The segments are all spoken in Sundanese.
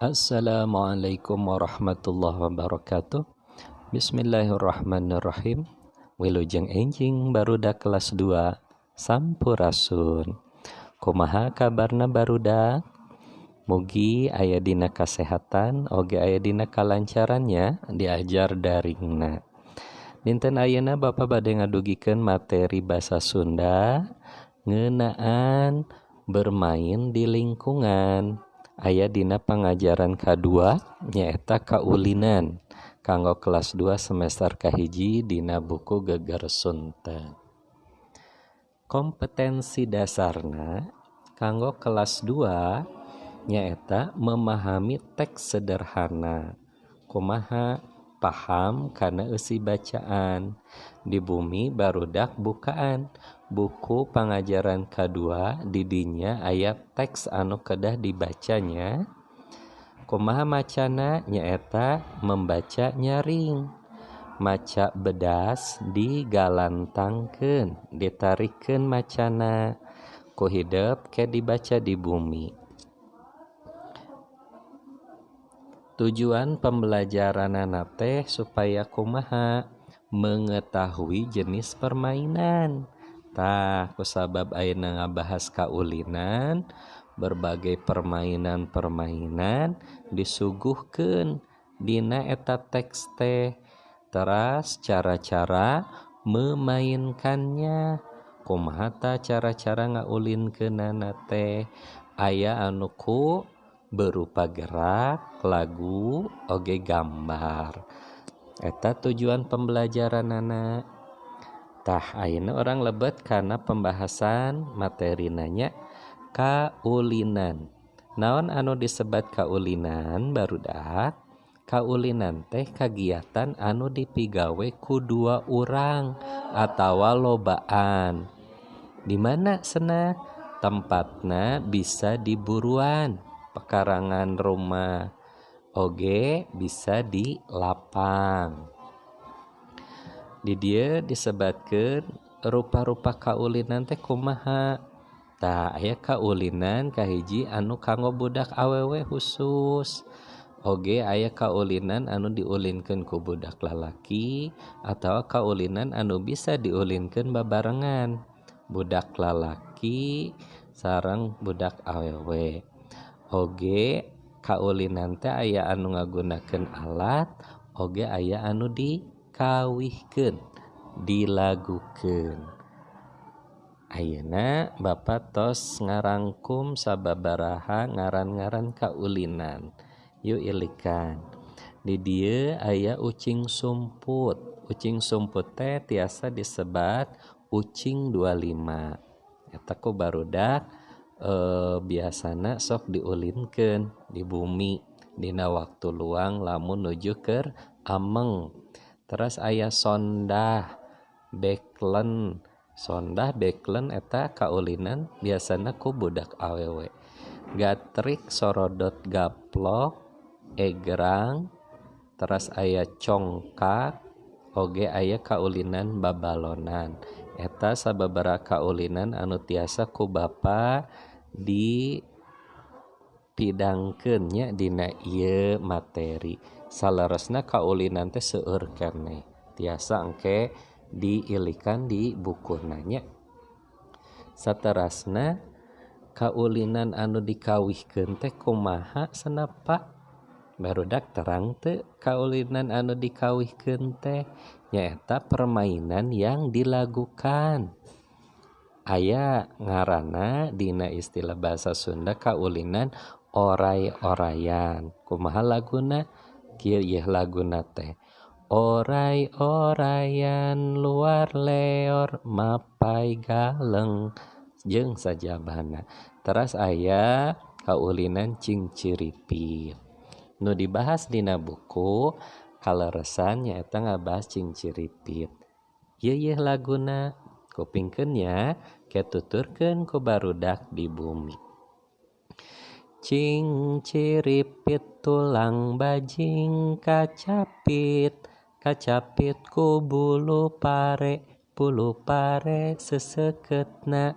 Assalamualaikum warahmatullahi wabarakatuh. Bismillahirrahmanirrahim. Wilujeng enjing barudak kelas 2 Sampurasun. Kumaha kabarna barudak? Mugi aya dina kasehatan oge aya dina kalancarannya diajar daringna. Dinten ayeuna Bapak bade ngadugikeun materi basa Sunda ngeunaan bermain di lingkungan. Aya dina pangajaran kadua nyaeta kaulinan kanggo kelas 2 semester kahiji dina buku Geger Sunten. Kompetensi dasarna kanggo kelas 2 nyaeta memahami teks sederhana. Kumaha paham kana eusi bacaan. Di bumi barudak bukaan buku pangajaran kadua di dinya aya teks anu kedah dibacanya. Kumaha macana nyaeta membaca nyaring. Maca bedas digalantangkeun, ditarikeun macana. Ku hideuk ke dibaca di bumi. Tujuan pembelajaranana teh supaya kumaha mengetahui jenis permainan. Tah kusabab ayeuna ngabahas kaulinan, berbagai permainan-permainan disuguhkeun dina eta teks teh. Teras cara-cara memainkannya. Kumaha ta cara-cara ngaulinkeunana teh? Aya anu ku berupa gerak, lagu, oge gambar. Eta tujuan pembelajaranana. Tah ayeuna orang lebet kana pembahasan materi nanya kaulinan. Naon anu disebat kaulinan barudak? Kaulinan teh kagiatan anu dipigawe ku dua urang atawa lobaan. Di mana cenah? Tempatna bisa di buruan, pekarangan rumah, oge bisa di lapang. Di dieu disebatkeun rupa-rupa kaulinan teh kumaha. Tah aya kaulinan kahiji anu kanggo budak awewe khusus. Oge aya kaulinan anu diulinkeun ku budak lalaki atawa kaulinan anu bisa diulinkeun babarengan budak lalaki sareng budak awewe. Oge kaulinan teh aya anu ngagunakeun alat, oge aya anu dikawihkeun, dilagukeun. Ayeuna Bapak tos ngarangkum sababaraha ngaran-ngaran kaulinan. Yuk ilikan. Di dieu aya ucing sumput. Ucing sumput teh tiasa disebat ucing 25. Eta ku barudak biasana sok diulinkeun di bumi dina waktu luang lamun nuju keur ameng. Terus aya sondah, beklen. Sondah, beklen eta kaulinan biasana ku budak awewe. Gatrik, sorodot, gaplok, egrang, terus aya congkak, oge aya kaulinan babalonan. Eta sababaraha kaulinan anu tiasa ku Bapa dipidangkeun nya dina ieu materi. Saleresna kaulinan teh seueur keneh. Tiasa engke diilikan di bukuna nya. Saterasna kaulinan anu dikawihkeun teh kumaha cenah Pak? Barudak terang teu kaulinan anu dikawihkeun teh? Nyaeta permainan yang dilagukan. Aya ngaranna dina istilah bahasa Sunda kaulinan oray-orayan. Kumaha laguna? Kieu ieu laguna teh. Oray-orayan luar leor mapai galeng jeung sajabana. Teras aya kaulinan cingciripit. Nu dibahas dina buku kaleresan nyaeta ngabahas cingciripit. Ieu laguna kupingkeun nya ke tuturkeun ku barudak di bumi. Cingciripit tulang bajing kacapit, kacapit ku bulu pare, bulu pare seseukeutna.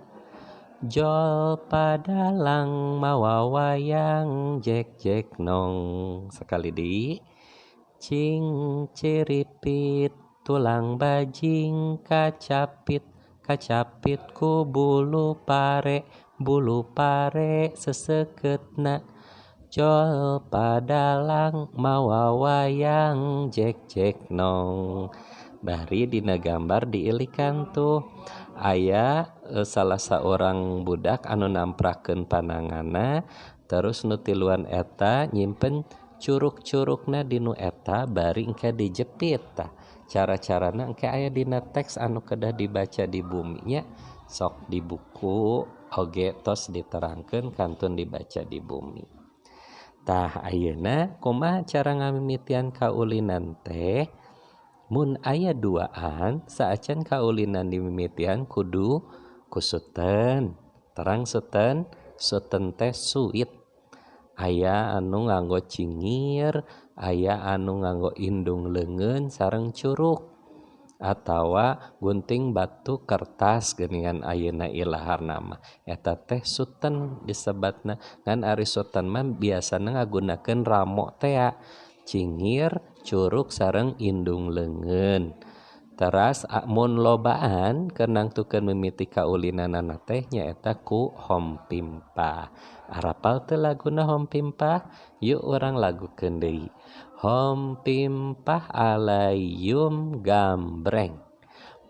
Jol padalang mawa wayang jek nong. Sekali di cing ciripit tulang bajing kacapit ku bulu pare seseketna. Jol padalang mawa wayang jek nong. Bari dina gambar diilikan tuh aya salah seorang budak anu namprakeun panangana, terus nu tiluan eta nyimpen curug-curugna dinu eta bari engke dijepit tah. Cara-carana engke aya dina teks anu kedah dibaca di bumi nya, sok di buku oge tos diterangkeun kantun dibaca di bumi. Tah ayeuna kumaha cara ngamimitian kaulinan teh? Mun aya duaan saacan kaulinan dimimitian kudu kusuten. Terang suten teh suit. Aya anu nganggo cingir, aya anu nganggo indung leungeun sareng curug. Atawa gunting batu kertas geuningan ayeuna ilaharna mah. Eta teh suten disebatna. Ngan ari suten mah biasana ngagunakeun ramo teh cingir, curug sareng indung leungeun. Teras mun lobaan keur nangtukeun mimiti kaulinanana teh nyaeta ku Hompimpah. Arapal teu laguna Hompimpah? Yuk urang lagukeun deui. Hompimpah alayum gambreng,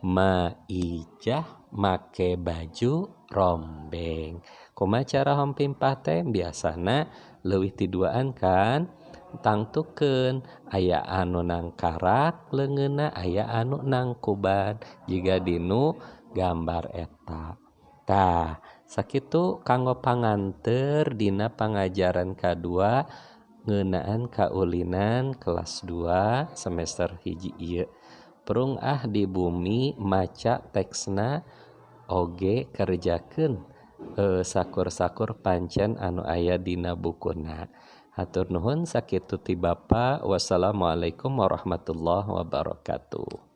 maijah make baju rombeng. Kumaha cara Hompimpah teh? Biasana leuwih ti duaan kan? Tangtukeun aya anu nang karak leungeunna, aya anu nang kuban jiga dinu gambar eta. Tah sakitu kanggo panganteur dina pangajaran kadua ngeunaan kaulinan kelas 2 semester 1 ieu. Prung di bumi maca teksna oge kerjakeun sakur-sakur pancen anu aya dina bukuna. Hatur nuhun sakitu ti Bapa. Wassalamualaikum warahmatullahi wabarakatuh.